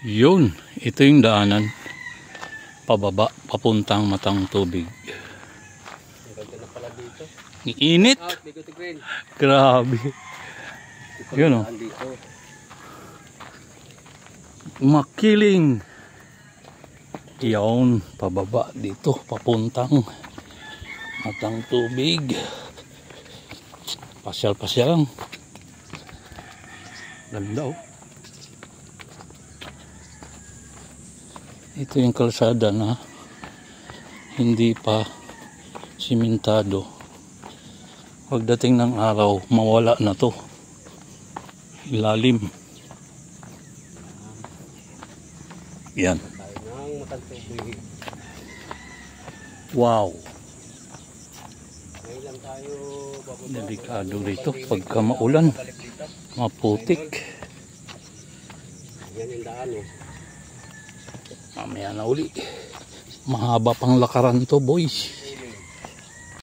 Yun, ito yung daanan pababa, papuntang Matang Tubig. Ganda na pala dito. Init. Grabe. Yun o. Makiling. Yun, pababa dito, papuntang Matang Tubig. Pasyal-pasyal lang. Ganda o. Ito yung kalsada na hindi pa simentado. Pagdating ng araw, mawala na to. Ilalim. Yan. Wow. Delikado rito pagka maulan. Maputik. Yan yung daan eh. Mamaya na uli. Mahaba pang lakaran to, boys.